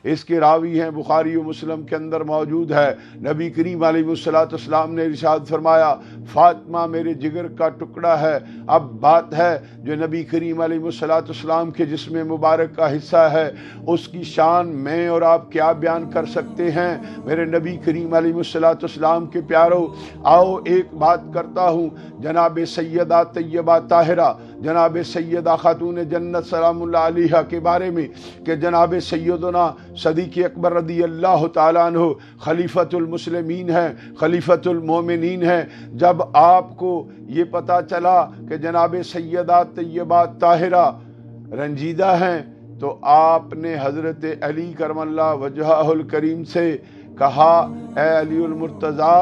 اس کے راوی ہیں बुखारी و मुस्लिम के अंदर मौजूद है। नबी करीम अलैहिस्सलाम ने इरशाद फरमाया, फातिमा मेरे जिगर का टुकड़ा है। अब बात है जो नबी करीम अलैहिस्सलाम के जिस्म मुबारक का हिस्सा है, उसकी शान मैं और आप क्या बयान कर सकते हैं। मेरे नबी करीम अलैहिस्सलाम के प्यारो, आओ एक बात करता हूँ। जनाब सैयदा तैयबा ताहिरा, जनाब सैयदा खातून जन्नत सलामुल्लाह अलैहा के बारे में कि जनाब सैयदना सदीक़ अकबर रदी अल्लाह ताला अन्हु खलीफतुल मुस्लिमीन है, खलीफतुल मोमिनीन है। जब आपको ये पता चला कि जनाब सैयदा तैयबा ताहिरा रंजीदा हैं, तो आपने हज़रत अली करमल्लाह वजहुल करीम से कहा, ए अलीउल मुर्तज़ा,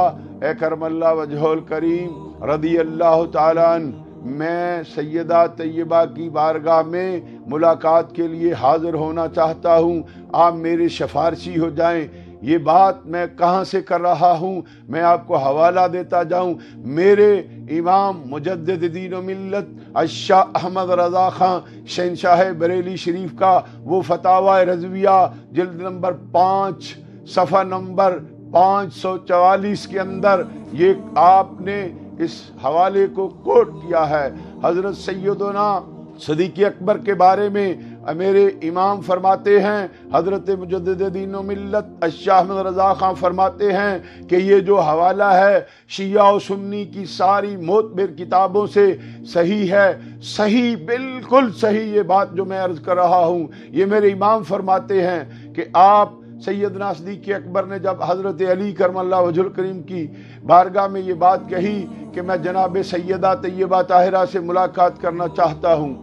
ए करमल्लाह वजहुल करीम रदी अल्लाह ताला अन्हु, मैं सैयदा तैयबा की बारगाह में मुलाकात के लिए हाजिर होना चाहता हूँ, आप मेरे सिफारशी हो जाएं। ये बात मैं कहाँ से कर रहा हूँ, मैं आपको हवाला देता जाऊँ। मेरे इमाम मुजद्दिद दीन व मिल्लत शाह अहमद रज़ा खां शहंशाह बरेली शरीफ का वो फतावा रज़विया जिल्द नंबर 5 सफ़ा नंबर 544 के अंदर ये आपने इस हवाले को कोट किया है। हजरत सैयदना सदीक़ अकबर के बारे में मेरे इमाम फरमाते हैं, हजरत मुजद्दिद दीन व मिल्लत शाह अहमद रज़ा खां फरमाते हैं कि ये जो हवाला है शिया और सुन्नी की सारी मोतबर किताबों से सही है, सही बिल्कुल सही। ये बात जो मैं अर्ज कर रहा हूँ, ये मेरे इमाम फरमाते हैं कि आप सैयदना सदीक़ अकबर ने जब हज़रत अली करमल्लाह वजहुल करीम की बारगाह में ये बात कही कि मैं जनाब सैयदा तैयबा ताहिरा से मुलाकात करना चाहता हूँ,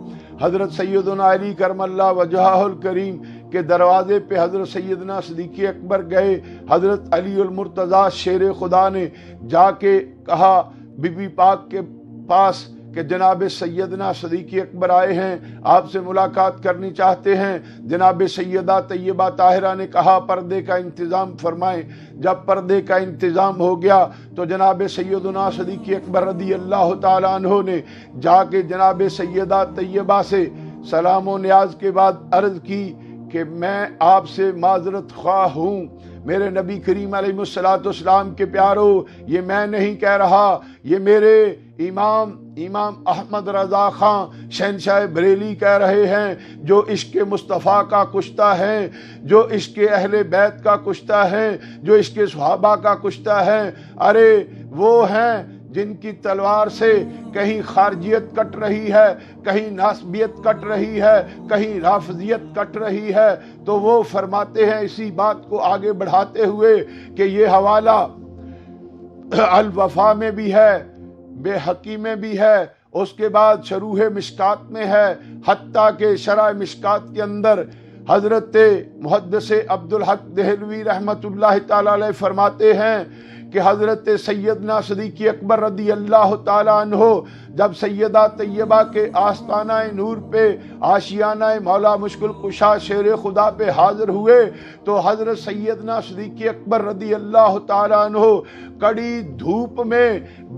हज़रत सैयदना अली करमल्लाह वजहुल करीम के दरवाज़े पे हज़रत सैयदना सदीक़ अकबर गए। हज़रत अलीउल मुर्तज़ा शेर खुदा ने जाके कहा बीबी पाक के पास कि जनाब सैयदना सदीक़ अकबर आए हैं, आपसे मुलाकात करनी चाहते हैं। जनाब सैयदा तैयबा ताहिरा ने कहा पर्दे का इंतज़ाम फरमाएं। जब पर्दे का इंतज़ाम हो गया तो जनाब सैयदना सदीक़ अकबर रदी अल्लाह ताला अन्हु ने जाके जनाब सैयदा तैयबा से सलाम व न्याज के बाद अर्ज़ की कि मैं आपसे माजरत ख्वाह हूँ। मेरे नबी करीम अलैहिस्सलाम के प्यारो, ये मैं नहीं कह रहा, ये मेरे इमाम अहमद रज़ा खां शहंशाह बरेली कह रहे हैं, जो इश्क़ मुस्तफ़ा का कुश्ता है, जो इश्क़ अहल-ए-बैत का कुश्ता है, जो इश्क़ सहाबा का कुश्ता है। अरे वो हैं जिनकी तलवार से कहीं खारजियत कट रही है, कहीं नासबियत कट रही है, कहीं राफजियत कट रही है। तो वो फरमाते हैं इसी बात को आगे बढ़ाते हुए कि ये हवाला अल-वफ़ा में भी है, बेहकी में भी है, उसके बाद शरूह मिशकात में है, हत्ता के शरह मिशकात के अंदर हज़रत मुहद्दिस अब्दुल हक देहलवी रहमतुल्लाह ताला अलैह फरमाते हैं कि हज़रत सैयदना सदीक़ अकबर रदी अल्लाह ताला अन्हु जब सैयदा तैयबा के आस्ताना नूर पे आशियाना मौला मुश्किल कुशा शेर खुदा पे हाजिर हुए, तो हज़रत सैयदना सदीक़ अकबर रदी अल्लाह ताला अन्हु कड़ी धूप में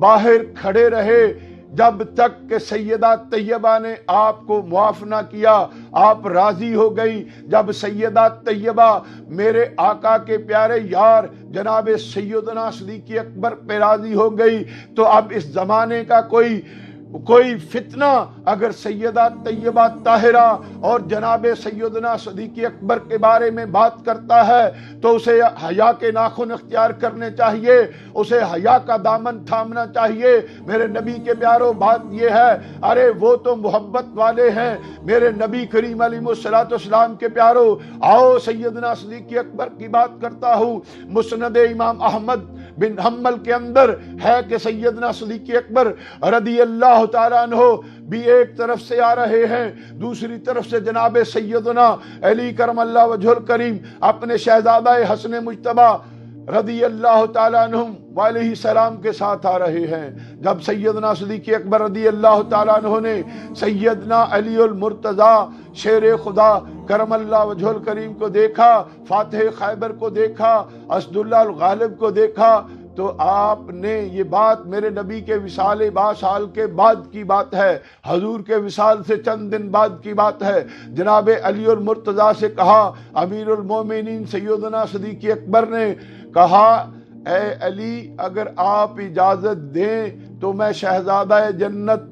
बाहर खड़े रहे जब तक कि सैयदा तैयबा ने आपको मुआफ़ ना किया। आप राज़ी हो गई। जब सैयदा तैयबा मेरे आका के प्यारे यार जनाब सैयदना सदीक़ अकबर पे राज़ी हो गई, तो अब इस ज़माने का कोई फितना अगर सैयदा तैयबा ताहिरा और जनाब सैयदना सदीक़ अकबर के बारे में बात करता है तो उसे हया के नाखुन इख्तियार करने चाहिए, उसे हया का दामन थामना चाहिए। मेरे नबी के प्यारो, बात यह है, अरे वो तो मोहब्बत वाले हैं। मेरे नबी करीम अलैहिस्सलाम के प्यारो, आओ सैयदना सदीक़ अकबर की बात करता हूँ। मुस्नद इमाम अहमद बिन हम्बल के अंदर है कि सैयदना सदीक़ अकबर रदी अल्लाह ताला अन्हु भी एक तरफ से आ रहे हैं, दूसरी तरफ से जनाब सैयदना अली करमल्लाह वजहुल करीम अपने शहजादा हसन मुज्तबा रदी अल्लाह ताला अन्हु वालैहि सलाम के साथ आ रहे हैं। जब सैयदना सदीक़ अकबर रदी अल्लाह ताला अन्हु ने सैयदना अलीउल मुर्तज़ा शेर खुदा करमल्लाह वजहुल करीम को देखा, फातिह खैबर को देखा, असदुल्लाह गालिब को देखा, تو آپ نے یہ بات میرے نبی کے وصال 22 سال کے بعد کی بات ہے، حضور کے وصال سے چند دن بعد کی بات ہے۔ جناب علی المرتضیٰ سے کہا، امیر المومنین سیدنا صدیق اکبر نے کہا، اے علی اگر آپ اجازت دیں تو میں شہزادہ جنت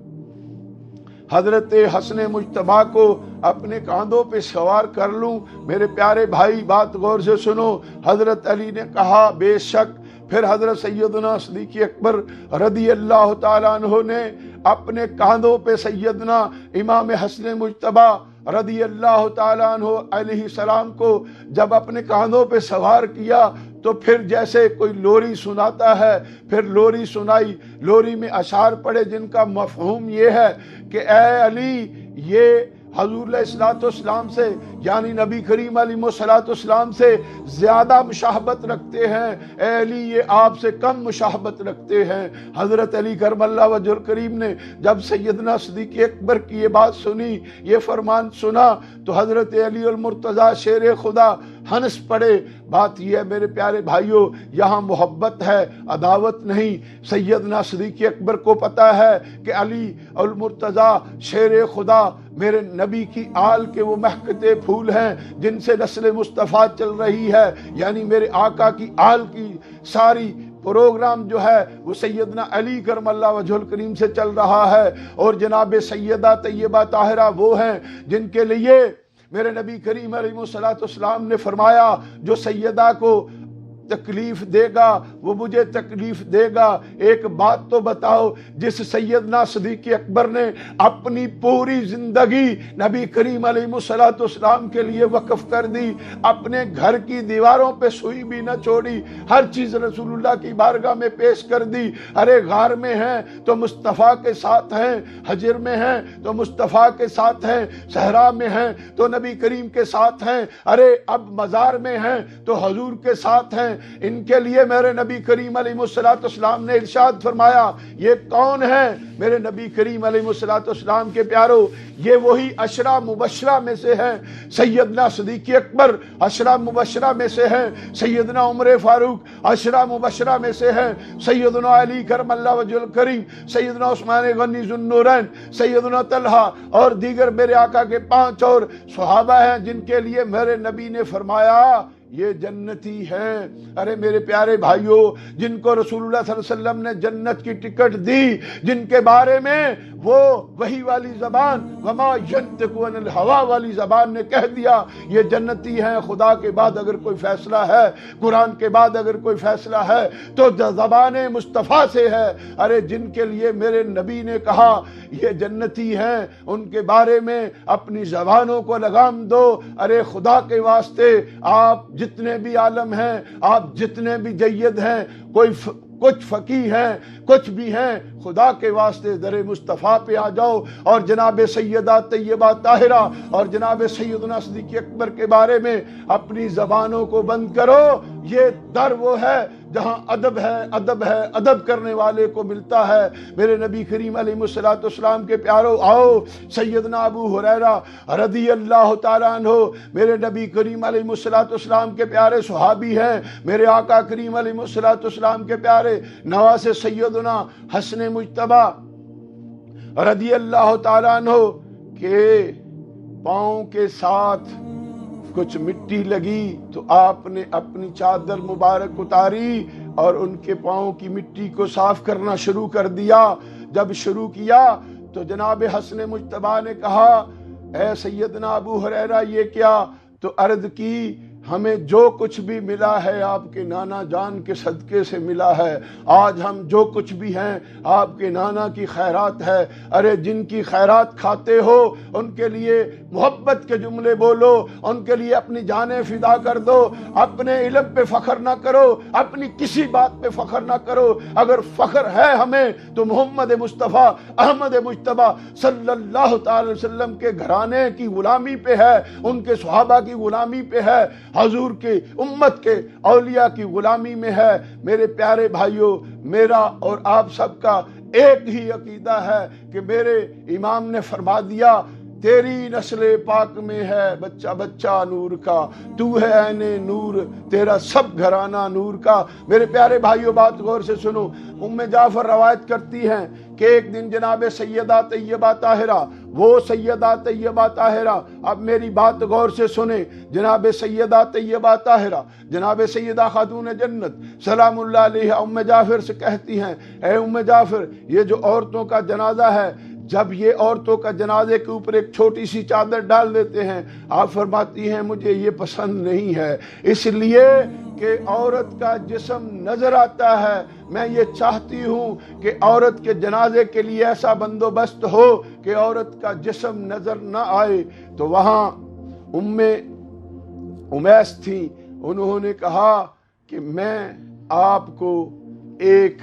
حضرت حسن مجتبیٰ کو اپنے کاندھوں پہ سوار کر لوں۔ میرے پیارے بھائی بات غور سے سنو۔ حضرت علی نے کہا بے شک۔ پھر حضرت سیدنا صدیق اکبر رضی اللہ تعالیٰ عنہ نے اپنے کاندھوں پہ سیدنا امام حسن مجتبیٰ رضی اللہ تعالیٰ عنہ علیہ السلام کو جب اپنے کاندھوں پہ سوار کیا تو پھر جیسے کوئی لوری سناتا ہے، پھر لوری سنائی، لوری میں اشعار پڑے جن کا مفہوم یہ ہے کہ اے علی یہ حضور علیہ الصلوۃ والسلام سے یعنی نبی کریم علیہ الصلوۃ والسلام سے زیادہ مشابہت رکھتے ہیں، اے علی یہ آپ سے کم مشابہت رکھتے ہیں۔ حضرت علی کرم اللہ وجہ الکریم نے جب سیدنا صدیق اکبر کی یہ بات سنی، یہ فرمان سنا، تو حضرت علی المرتضیٰ شیر خدا ہنس پڑے۔ بات یہ ہے میرے پیارے بھائیوں، یہاں محبت ہے، عداوت نہیں۔ سیدنا صدیق اکبر کو پتا ہے کہ علی المرتضیٰ شیر خدا میرے نبی کی آل کے وہ مہکتے پھول ہیں جن سے نسل مصطفیٰ چل رہی ہے، یعنی میرے آقا کی آل کی ساری پروگرام جو ہے وہ سیدنا علی کرم اللہ وجہ الکریم سے چل رہا ہے۔ اور جناب سیدہ طیبہ طاہرہ وہ ہیں جن کے لیے میرے نبی کریم علیہ الصلوۃ والسلام نے فرمایا جو سیدہ کو تکلیف دے گا وہ مجھے تکلیف دے گا۔ ایک بات تو بتاؤ، جس سیدنا صدیق اکبر نے اپنی پوری زندگی نبی کریم علیہ الصلوۃ والسلام کے لیے وقف کر دی، اپنے گھر کی دیواروں پہ سوئی بھی نہ چھوڑی، ہر چیز رسول اللہ کی بارگاہ میں پیش کر دی۔ ارے غار میں ہیں تو مصطفیٰ کے ساتھ ہیں، حجر میں ہیں تو مصطفیٰ کے ساتھ ہیں، صحرا میں ہیں تو نبی کریم کے ساتھ ہیں، ارے اب مزار میں ہیں تو حضور کے ساتھ ہیں۔ ان کے لیے میرے نبی کریم علیہ الصلوۃ والسلام نے ارشاد فرمایا، یہ کون ہے میرے نبی کریم علیہ الصلوۃ والسلام کے پیارو؟ یہ وہی عشرہ مبشرہ میں سے ہیں۔ سیدنا صدیق اکبر عشرہ مبشرہ میں سے ہیں، سیدنا عمر فاروق عشرہ مبشرہ میں سے ہیں، سیدنا علی کرم اللہ وجہ الکریم، سیدنا عثمان غنی ذو النورین، سیدنا طلحہ اور دیگر میرے آقا کے 5 اور صحابہ ہیں جن کے لیے میرے نبی نے فرمایا یہ جنتی ہیں۔ ارے میرے پیارے بھائیوں، جن کو رسول اللہ صلی اللہ علیہ وسلم نے جنت کی ٹکٹ دی، جن کے بارے میں وہ وحی والی زبان وما ینطق عن الہویٰ والی زبان نے کہہ دیا یہ جنتی ہیں، خدا کے بعد اگر کوئی فیصلہ ہے، قرآن کے بعد اگر کوئی فیصلہ ہے تو زبان مصطفیٰ سے ہے۔ ارے جن کے لیے میرے نبی نے کہا یہ جنتی ہیں، ان کے بارے میں اپنی زبانوں کو لگام دو۔ ارے خدا کے واسطے آپ جتنے بھی عالم ہیں، آپ جتنے بھی جید ہیں، کچھ فقیہ ہیں، کچھ بھی ہیں، خدا کے واسطے در مصطفیٰ پہ آ جاؤ اور جناب سیدہ طیبہ طاہرہ اور جناب سیدنا صدیق اکبر کے بارے میں اپنی زبانوں کو بند کرو۔ یہ در وہ ہے جہاں ادب ہے، ادب ہے، ادب کرنے والے کو ملتا ہے۔ میرے نبی کریم علیہ الصلوۃ والسلام کے پیارو، آؤ سیدنا ابو ہریرہ رضی اللہ تعالیٰ عنہ میرے نبی کریم علیہ الصلوۃ والسلام کے پیارے صحابی ہیں، میرے آقا کریم علیہ الصلوۃ والسلام کے پیارے نواز سیدنا حسن مجتبیٰ رضی اللہ تعالیٰ عنہ کے پاؤں کے ساتھ کچھ مٹی لگی تو آپ نے اپنی چادر مبارک اتاری اور ان کے پاؤں کی مٹی کو صاف کرنا شروع کر دیا۔ جب شروع کیا تو جناب حسن مجتبیٰ نے کہا اے سیدنا ابو ہریرہ یہ کیا؟ تو عرض کی ہمیں جو کچھ بھی ملا ہے آپ کے نانا جان کے صدقے سے ملا ہے، آج ہم جو کچھ بھی ہیں آپ کے نانا کی خیرات ہے۔ ارے جن کی خیرات کھاتے ہو ان کے لیے محبت کے جملے بولو، ان کے لیے اپنی جانیں فدا کر دو، اپنے علم پہ فخر نہ کرو، اپنی کسی بات پہ فخر نہ کرو۔ اگر فخر ہے ہمیں تو محمد مصطفیٰ احمد مجتبیٰ صلی اللہ تعالی وسلم کے گھرانے کی غلامی پہ ہے، ان کے صحابہ کی غلامی پہ ہے، حضور کے امت کے اولیاء کی غلامی میں ہے۔ میرے پیارے بھائیوں، میرا اور آپ سب کا ایک ہی عقیدہ ہے کہ میرے امام نے فرما دیا तेरी नस्ल पाक में है बच्चा बच्चा नूर का, तू है ऐने नूर, तेरा सब घराना नूर का। मेरे प्यारे भाइयों, बात गौर से सुनो। उम्मे जाफर रवायत करती हैं कि एक दिन जनाब सैयदा तैयबा ताहिरा, वो सैयदा तैयबा ताहिरा, अब मेरी बात गौर से सुने, जनाब सैयदा तैयबा ताहिरा, जनाब सैयदा खातून जन्नत सलामुल्लाह अलैहा उम्मे जाफर से कहती हैं, ए उम्मे जाफर, ये जो औरतों का जनाजा है, जब ये औरतों का जनाजे के ऊपर एक छोटी सी चादर डाल देते हैं, आप फरमाती हैं मुझे ये पसंद नहीं है, इसलिए कि औरत का जिस्म नजर आता है। मैं ये चाहती हूँ कि औरत के जनाजे के लिए ऐसा बंदोबस्त हो कि औरत का जिस्म नजर न आए। तो वहाँ उम्मे उमैस थी, उन्होंने कहा कि मैं आपको एक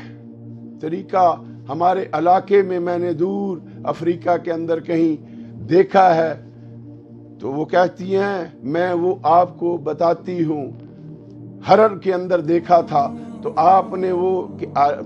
तरीका हमारे इलाके में मैंने दूर अफ्रीका के अंदर कहीं देखा है। तो वो कहती हैं मैं वो आपको बताती हूँ, हरर के अंदर देखा था। तो आपने वो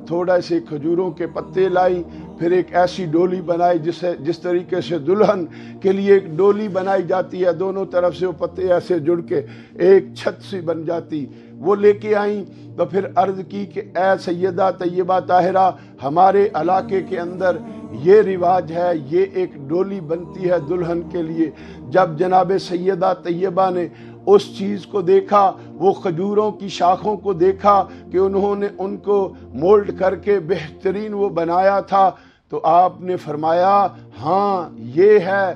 थोड़ा से खजूरों के पत्ते लाई, फिर एक ऐसी डोली बनाई जिस तरीके से दुल्हन के लिए एक डोली बनाई जाती है, दोनों तरफ से वो पत्ते ऐसे जुड़ के एक छत सी बन जाती, वो लेके आई। तो फिर अर्ज की कि ए सैयदा तैयबा ताहिरा, हमारे इलाके के अंदर ये रिवाज है, ये एक डोली बनती है दुल्हन के लिए। जब जनाब सैयदा तैयबा ने उस चीज़ को देखा, वो खजूरों की शाखों को देखा कि उन्होंने उनको मोल्ड करके बेहतरीन वो बनाया था, तो आपने फरमाया हाँ ये है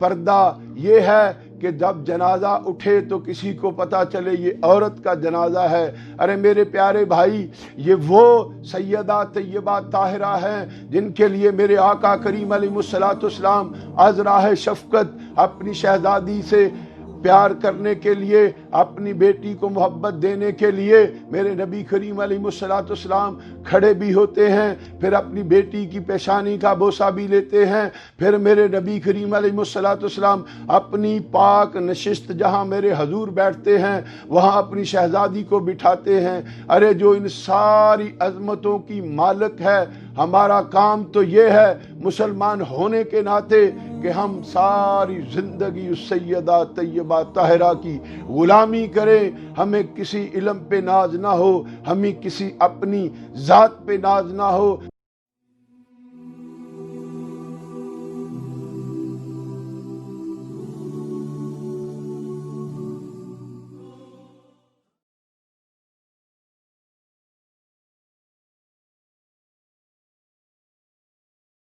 पर्दा, ये है कि जब जनाजा उठे तो किसी को पता चले ये औरत का जनाजा है। अरे मेरे प्यारे भाई, ये वो सैयदा तैयबा ताहिरा हैं जिनके लिए मेरे आका करीम अलैहिस्सलाम अज़राह शफ़क़त अपनी शहजादी से प्यार करने के लिए, अपनी बेटी को मोहब्बत देने के लिए मेरे नबी करीम अलैहिस्सलाम खड़े भी होते हैं, फिर अपनी बेटी की पेशानी का बोसा भी लेते हैं, फिर मेरे नबी करीम अलैहिस्सलाम अपनी पाक नशिस्त जहाँ मेरे हजूर बैठते हैं वहाँ अपनी शहजादी को बिठाते हैं। अरे जो इन सारी अजमतों की मालिक है, हमारा काम तो ये है मुसलमान होने के नाते कि हम सारी जिंदगी उस सैयदा तैयबा ताहिरा की गुलामी करें। हमें किसी इल्म पे नाज ना हो, हमें किसी अपनी जात पे नाज ना हो।